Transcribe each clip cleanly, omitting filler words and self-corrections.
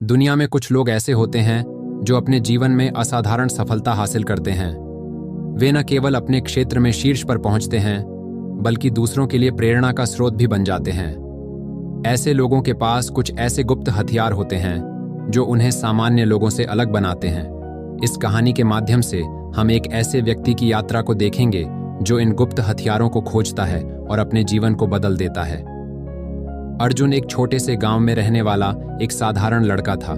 दुनिया में कुछ लोग ऐसे होते हैं जो अपने जीवन में असाधारण सफलता हासिल करते हैं। वे न केवल अपने क्षेत्र में शीर्ष पर पहुंचते हैं, बल्कि दूसरों के लिए प्रेरणा का स्रोत भी बन जाते हैं। ऐसे लोगों के पास कुछ ऐसे गुप्त हथियार होते हैं जो उन्हें सामान्य लोगों से अलग बनाते हैं। इस कहानी के माध्यम से हम एक ऐसे व्यक्ति की यात्रा को देखेंगे जो इन गुप्त हथियारों को खोजता है और अपने जीवन को बदल देता है। अर्जुन एक छोटे से गांव में रहने वाला एक साधारण लड़का था।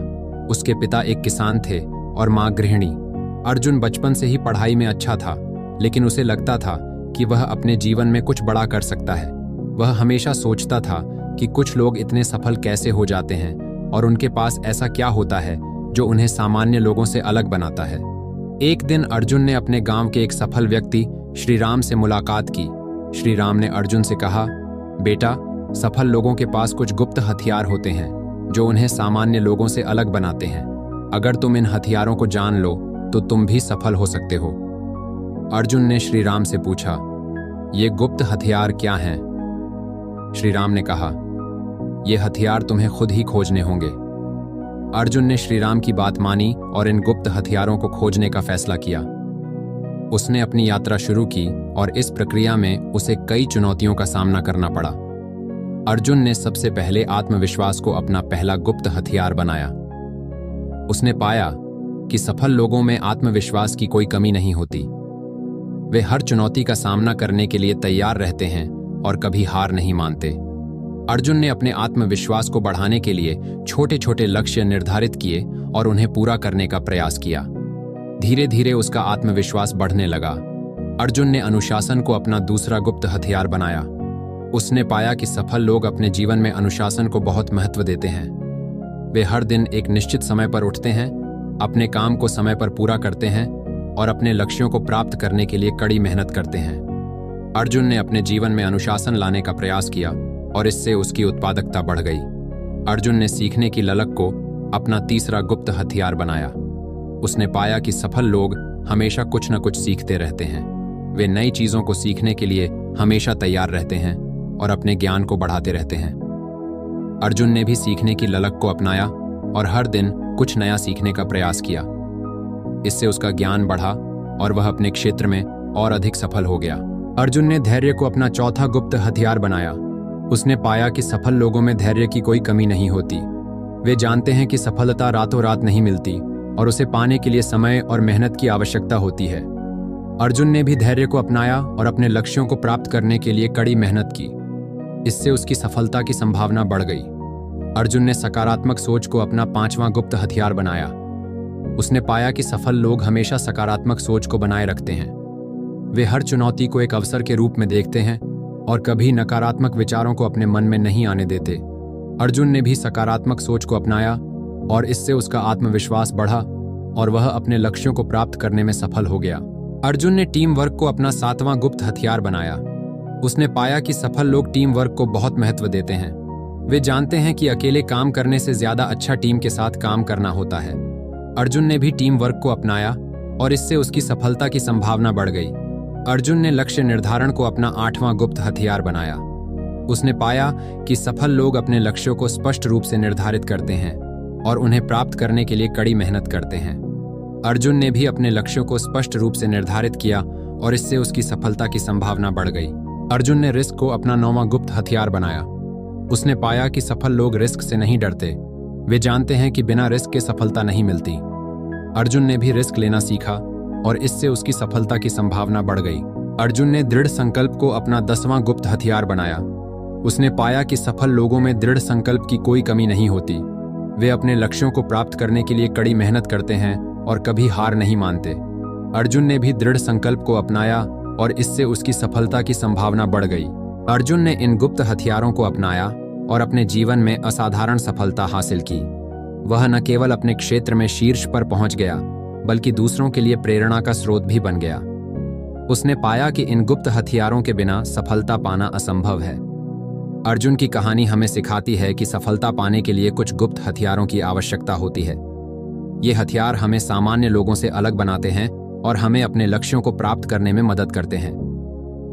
उसके पिता एक किसान थे और मां गृहिणी। अर्जुन बचपन से ही पढ़ाई में अच्छा था, लेकिन उसे लगता था कि वह अपने जीवन में कुछ बड़ा कर सकता है। वह हमेशा सोचता था कि कुछ लोग इतने सफल कैसे हो जाते हैं और उनके पास ऐसा क्या होता है जो उन्हें सामान्य लोगों से अलग बनाता है। एक दिन अर्जुन ने अपने गांव के एक सफल व्यक्ति श्री राम से मुलाकात की। श्री राम ने अर्जुन से कहा, बेटा, सफल लोगों के पास कुछ गुप्त हथियार होते हैं जो उन्हें सामान्य लोगों से अलग बनाते हैं। अगर तुम इन हथियारों को जान लो तो तुम भी सफल हो सकते हो। अर्जुन ने श्री राम से पूछा, ये गुप्त हथियार क्या हैं? श्री राम ने कहा, ये हथियार तुम्हें खुद ही खोजने होंगे। अर्जुन ने श्री राम की बात मानी और इन गुप्त हथियारों को खोजने का फैसला किया। उसने अपनी यात्रा शुरू की और इस प्रक्रिया में उसे कई चुनौतियों का सामना करना पड़ा। अर्जुन ने सबसे पहले आत्मविश्वास को अपना पहला गुप्त हथियार बनाया। उसने पाया कि सफल लोगों में आत्मविश्वास की कोई कमी नहीं होती। वे हर चुनौती का सामना करने के लिए तैयार रहते हैं और कभी हार नहीं मानते। अर्जुन ने अपने आत्मविश्वास को बढ़ाने के लिए छोटे छोटे लक्ष्य निर्धारित किए और उन्हें पूरा करने का प्रयास किया। धीरे धीरे उसका आत्मविश्वास बढ़ने लगा। अर्जुन ने अनुशासन को अपना दूसरा गुप्त हथियार बनाया। उसने पाया कि सफल लोग अपने जीवन में अनुशासन को बहुत महत्व देते हैं। वे हर दिन एक निश्चित समय पर उठते हैं, अपने काम को समय पर पूरा करते हैं और अपने लक्ष्यों को प्राप्त करने के लिए कड़ी मेहनत करते हैं। अर्जुन ने अपने जीवन में अनुशासन लाने का प्रयास किया और इससे उसकी उत्पादकता बढ़ गई। अर्जुन ने सीखने की ललक को अपना तीसरा गुप्त हथियार बनाया। उसने पाया कि सफल लोग हमेशा कुछ न कुछ सीखते रहते हैं। वे नई चीजों को सीखने के लिए हमेशा तैयार रहते हैं और अपने ज्ञान को बढ़ाते रहते हैं। अर्जुन ने भी सीखने की ललक को अपनाया और हर दिन कुछ नया सीखने का प्रयास किया। इससे उसका ज्ञान बढ़ा और वह अपने क्षेत्र में और अधिक सफल हो गया। अर्जुन ने धैर्य को अपना चौथा गुप्त हथियार बनाया। उसने पाया कि सफल लोगों में धैर्य की कोई कमी नहीं होती। वे जानते हैं कि सफलता रातों रात नहीं मिलती और उसे पाने के लिए समय और मेहनत की आवश्यकता होती है। अर्जुन ने भी धैर्य को अपनाया और अपने लक्ष्यों को प्राप्त करने के लिए कड़ी मेहनत की। इससे उसकी सफलता की संभावना बढ़ गई। अर्जुन ने सकारात्मक सोच को अपना पांचवां गुप्त हथियार बनाया। उसने पाया कि सफल लोग हमेशा सकारात्मक सोच को बनाए रखते हैं। वे हर चुनौती को एक अवसर के रूप में देखते हैं और कभी नकारात्मक विचारों को अपने मन में नहीं आने देते। अर्जुन ने भी सकारात्मक सोच को अपनाया और इससे उसका आत्मविश्वास बढ़ा और वह अपने लक्ष्यों को प्राप्त करने में सफल हो गया। अर्जुन ने टीम वर्क को अपना सातवां गुप्त हथियार बनाया। उसने पाया कि सफल लोग टीम वर्क को बहुत महत्व देते हैं। वे जानते हैं कि अकेले काम करने से ज्यादा अच्छा टीम के साथ काम करना होता है। अर्जुन ने भी टीम वर्क को अपनाया और इससे उसकी सफलता की संभावना बढ़ गई। अर्जुन ने लक्ष्य निर्धारण को अपना आठवां गुप्त हथियार बनाया। उसने पाया कि सफल लोग अपने लक्ष्यों को स्पष्ट रूप से निर्धारित करते हैं और उन्हें प्राप्त करने के लिए कड़ी मेहनत करते हैं। अर्जुन ने भी अपने लक्ष्यों को स्पष्ट रूप से निर्धारित किया और इससे उसकी सफलता की संभावना बढ़ गई। अर्जुन ने रिस्क को अपना नौवां गुप्त हथियार बनाया। उसने पाया कि सफल लोग रिस्क से नहीं डरते। वे जानते हैं कि बिना रिस्क के सफलता नहीं मिलती। अर्जुन ने भी रिस्क लेना सीखा और इससे उसकी सफलता की संभावना बढ़ गई। अर्जुन ने दृढ़ संकल्प को अपना 10वां गुप्त हथियार बनाया। उसने पाया कि सफल लोगों में दृढ़ संकल्प की कोई कमी नहीं होती। वे अपने लक्ष्यों को प्राप्त करने के लिए कड़ी मेहनत करते हैं और कभी हार नहीं मानते। अर्जुन ने भी दृढ़ संकल्प को अपनाया और इससे उसकी सफलता की संभावना बढ़ गई। अर्जुन ने इन गुप्त हथियारों को अपनाया और अपने जीवन में असाधारण सफलता हासिल की। वह न केवल अपने क्षेत्र में शीर्ष पर पहुंच गया, बल्कि दूसरों के लिए प्रेरणा का स्रोत भी बन गया। उसने पाया कि इन गुप्त हथियारों के बिना सफलता पाना असंभव है। अर्जुन की कहानी हमें सिखाती है कि सफलता पाने के लिए कुछ गुप्त हथियारों की आवश्यकता होती है। ये हथियार हमें सामान्य लोगों से अलग बनाते हैं और हमें अपने लक्ष्यों को प्राप्त करने में मदद करते हैं।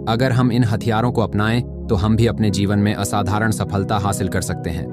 अगर हम इन हथियारों को अपनाएं तो हम भी अपने जीवन में असाधारण सफलता हासिल कर सकते हैं।